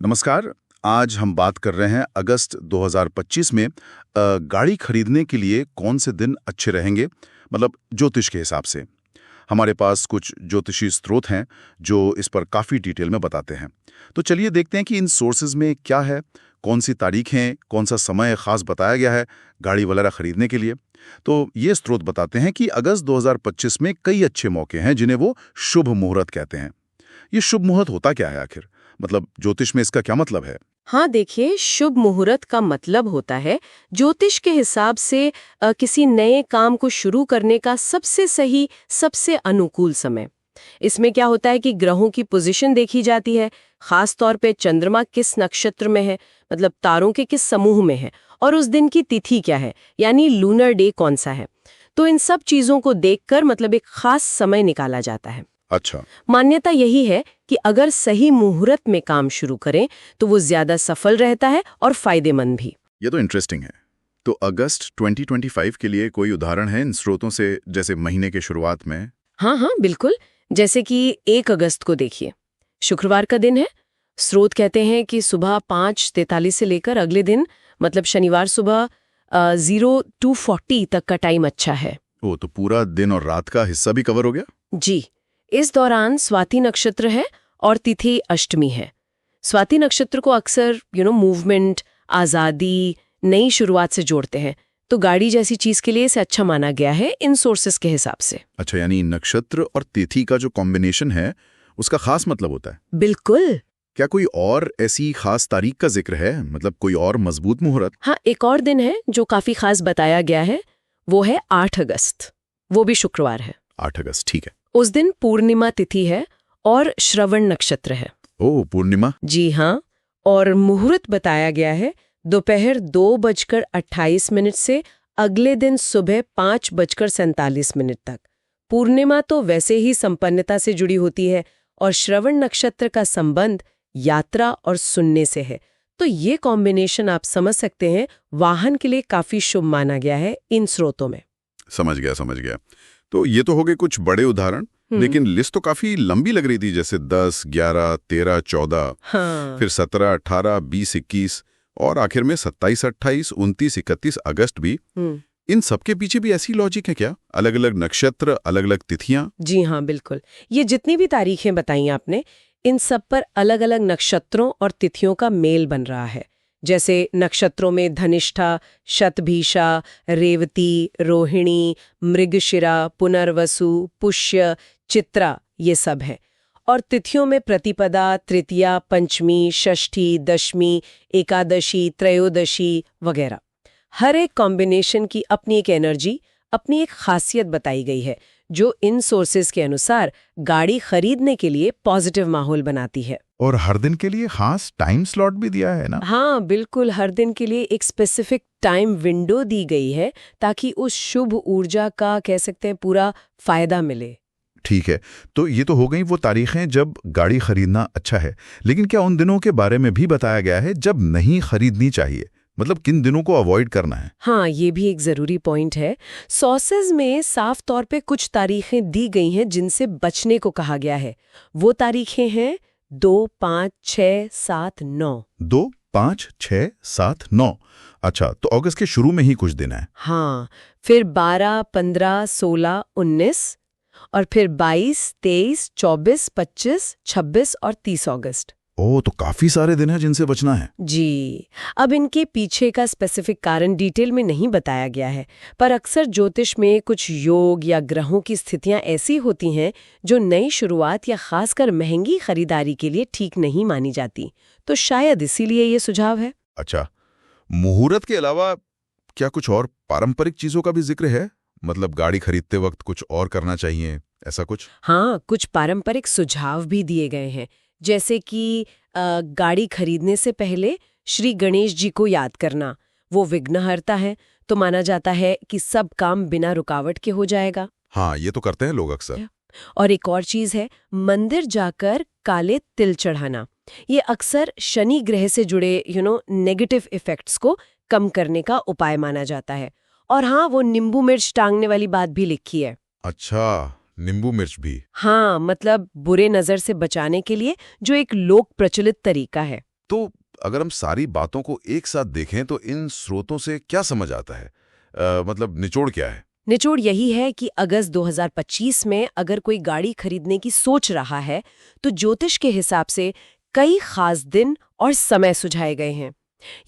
नमस्कार। आज हम बात कर रहे हैं अगस्त 2025 में गाड़ी खरीदने के लिए कौन से दिन अच्छे रहेंगे, मतलब ज्योतिष के हिसाब से। हमारे पास कुछ ज्योतिषी स्रोत हैं जो इस पर काफ़ी डिटेल में बताते हैं। तो चलिए देखते हैं कि इन सोर्सेज में क्या है, कौन सी तारीखें, कौन सा समय खास बताया गया है गाड़ी वगैरह खरीदने के लिए। तो ये स्रोत बताते हैं कि अगस्त 2025 में कई अच्छे मौके हैं जिन्हें वो शुभ मुहूर्त कहते हैं। ये शुभ मुहूर्त होता क्या है आखिर, मतलब ज्योतिष में इसका क्या मतलब है? हाँ देखिए, शुभ मुहूर्त का मतलब होता है ज्योतिष के हिसाब से किसी नए काम को शुरू करने का सबसे सही, सबसे अनुकूल समय। इसमें क्या होता है कि ग्रहों की पोजीशन देखी जाती है, खास तौर पे चंद्रमा किस नक्षत्र में है, मतलब तारों के किस समूह में है, और उस दिन की तिथि क्या है, यानी लूनर डे कौन सा है। तो इन सब चीजों को देखकर मतलब एक खास समय निकाला जाता है। अच्छा। मान्यता यही है कि अगर सही मुहूर्त में काम शुरू करें तो वो ज्यादा सफल रहता है और फायदेमंद भी। ये तो इंटरेस्टिंग है। तो अगस्त 2025 के लिए कोई उदाहरण है इन स्रोतों से, जैसे महीने के शुरुआत में? हाँ हाँ बिल्कुल। जैसे कि 1 अगस्त को देखिए, शुक्रवार का दिन है। स्रोत कहते हैं कि सुबह 5:43 से लेकर अगले दिन मतलब शनिवार सुबह 0240 तक का टाइम अच्छा है। वो तो पूरा दिन और रात का हिस्सा भी कवर हो गया। जी, इस दौरान स्वाति नक्षत्र है और तिथि अष्टमी है। स्वाति नक्षत्र को अक्सर मूवमेंट, आज़ादी, नई शुरुआत से जोड़ते हैं, तो गाड़ी जैसी चीज के लिए इसे अच्छा माना गया है इन सोर्सेस के हिसाब से। अच्छा, यानी नक्षत्र और तिथि का जो कॉम्बिनेशन है उसका खास मतलब होता है। बिल्कुल। क्या कोई और ऐसी खास तारीख का जिक्र है, मतलब कोई और मजबूत मुहूर्त? हाँ, एक और दिन है जो काफी खास बताया गया है, वो है 8 अगस्त। वो भी शुक्रवार है। 8 अगस्त, ठीक है। उस दिन पूर्णिमा तिथि है और श्रवण नक्षत्र है। ओह, पूर्णिमा। जी हाँ, और मुहूर्त बताया गया है दोपहर 2:28 से अगले दिन सुबह 5:47 तक। पूर्णिमा तो वैसे ही संपन्नता से जुड़ी होती है और श्रवण नक्षत्र का संबंध यात्रा और सुनने से है। तो ये कॉम्बिनेशन आप समझ सकते हैं, वाहन के लिए काफी शुभ माना गया है इन स्रोतों में। समझ गया, समझ गया। तो ये तो हो गए कुछ बड़े उदाहरण, लेकिन लिस्ट तो काफी लंबी लग रही थी, जैसे 10, 11, 13, 14, हाँ। फिर 17, 18, 20, 21 और आखिर में 27, 28, 29, 31 अगस्त भी। इन सबके पीछे भी ऐसी लॉजिक है क्या? अलग अलग नक्षत्र, अलग अलग तिथियां? जी हाँ बिल्कुल। ये जितनी भी तारीखें बताई आपने, इन सब पर अलग अलग नक्षत्रों और तिथियों का मेल बन रहा है। जैसे नक्षत्रों में धनिष्ठा, शतभिषा, रेवती, रोहिणी, मृगशिरा, पुनर्वसु, पुष्य, चित्रा, ये सब है। और तिथियों में प्रतिपदा, तृतीया, पंचमी, षष्ठी, दशमी, एकादशी, त्रयोदशी वगैरह। हर एक कॉम्बिनेशन की अपनी एक एनर्जी, अपनी एक खासियत बताई गई है, जो इन सोर्सेज के अनुसार गाड़ी खरीदने के लिए पॉजिटिव माहौल बनाती है। और हर दिन के लिए खास टाइम स्लॉट भी दिया है ना? हाँ बिल्कुल, हर दिन के लिए एक स्पेसिफिक टाइम विंडो दी गई है ताकि उस शुभ ऊर्जा का, कह सकते हैं, पूरा फायदा मिले। ठीक है। तो ये तो हो गई वो तारीखें जब गाड़ी खरीदना अच्छा है, लेकिन क्या उन दिनों के बारे में भी बताया गया है जब नहीं खरीदनी चाहिए, मतलब किन दिनों को अवॉइड करना है? हाँ, ये भी एक जरूरी पॉइंट है। सोर्सेज में साफ तौर पे कुछ तारीखें दी गई हैं जिनसे बचने को कहा गया है। वो तारीखें हैं 2, 5, 6, 7, 9। 2, 5, 6, 7, 9। अच्छा, तो अगस्त के शुरू में ही कुछ दिन है। हाँ, फिर 12, 15, 16, 19 और फिर 22, 23, 24, 25, 26 और 30 अगस्त। ओह, तो काफी सारे दिन हैं जिनसे बचना है। जी, अब इनके पीछे का स्पेसिफिक कारण डिटेल में नहीं बताया गया है, पर अक्सर ज्योतिष में कुछ योग या ग्रहों की स्थितियां ऐसी होती हैं जो नई शुरुआत या खासकर महंगी खरीदारी के लिए ठीक नहीं मानी जाती, तो शायद इसीलिए ये सुझाव है। अच्छा, मुहूर्त के अलावा क्या कुछ और पारंपरिक चीजों का भी जिक्र है, मतलब गाड़ी खरीदते वक्त कुछ और करना चाहिए, ऐसा कुछ? हाँ, कुछ पारंपरिक सुझाव भी दिए गए हैं, जैसे कि गाड़ी खरीदने से पहले श्री गणेश जी को याद करना। वो विघ्नहर्ता है, तो माना जाता है कि सब काम बिना रुकावट के हो जाएगा। हाँ, ये तो करते हैं लोग अक्सर। और एक और चीज है, मंदिर जाकर काले तिल चढ़ाना। ये अक्सर शनि ग्रह से जुड़े नेगेटिव इफेक्ट्स को कम करने का उपाय माना जाता है। और हाँ, वो नींबू मिर्च टांगने वाली बात भी लिखी है। अच्छा, नींबू मिर्च भी? हाँ, मतलब बुरे नजर से बचाने के लिए, जो एक लोक प्रचलित तरीका है। तो अगर हम सारी बातों को एक साथ देखें तो इन स्रोतों से क्या समझ आता है? मतलब निचोड़ क्या है? निचोड़ यही है कि अगस्त 2025 में अगर कोई गाड़ी खरीदने की सोच रहा है तो ज्योतिष के हिसाब से कई खास दिन और समय सुझाए गए हैं।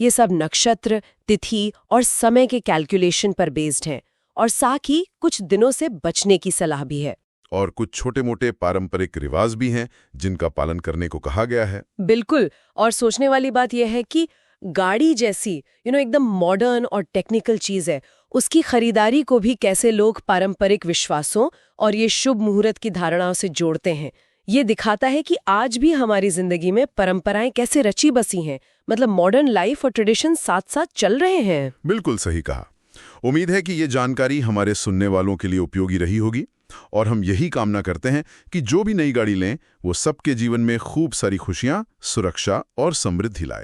ये सब नक्षत्र, तिथि और समय के कैलकुलेशन पर बेस्ड हैं और साथ ही कुछ दिनों से बचने की सलाह भी है। और कुछ छोटे-मोटे पारंपरिक रिवाज भी हैं जिनका पालन करने को कहा गया है। बिल्कुल। और सोचने वाली बात यह है कि गाड़ी जैसी एकदम मॉडर्न और टेक्निकल चीज है, उसकी खरीदारी को भी कैसे लोग पारंपरिक विश्वासों और ये शुभ मुहूर्त की धारणाओं से जोड़ते हैं। ये दिखाता है कि आज भी हमारी जिंदगी में परंपराएं कैसे रची बसी हैं, मतलब मॉडर्न लाइफ और ट्रेडिशन साथ साथ चल रहे हैं। बिल्कुल सही कहा। उम्मीद है कि ये जानकारी हमारे सुनने वालों के लिए उपयोगी रही होगी और हम यही कामना करते हैं कि जो भी नई गाड़ी लें वो सबके जीवन में खूब सारी खुशियां, सुरक्षा और समृद्धि लाए।